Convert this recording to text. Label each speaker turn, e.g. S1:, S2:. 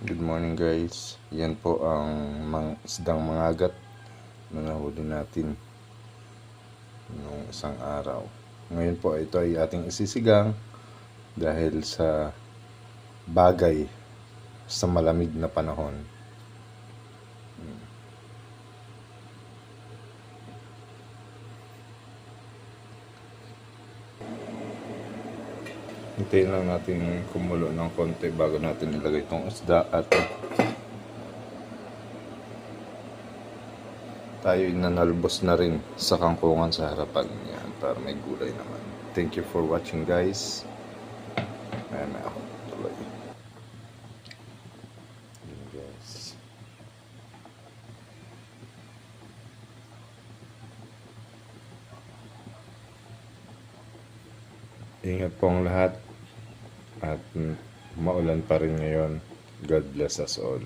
S1: Good morning guys. Yan po ang isdang mangagat na nahuli natin noong isang araw. Ngayon po ito ay ating isisigang dahil sa bagay sa malamig na panahon. Hintayin lang natin kumulo ng konti bago natin ilagay itong isda at tayo nanalbos na rin sa kangkungan sa harapan yan para may gulay naman. Thank you for watching guys. Ayan na ako tuloy. Ayan, guys. Ingat po ang lahat at maulan pa rin ngayon. God bless us all.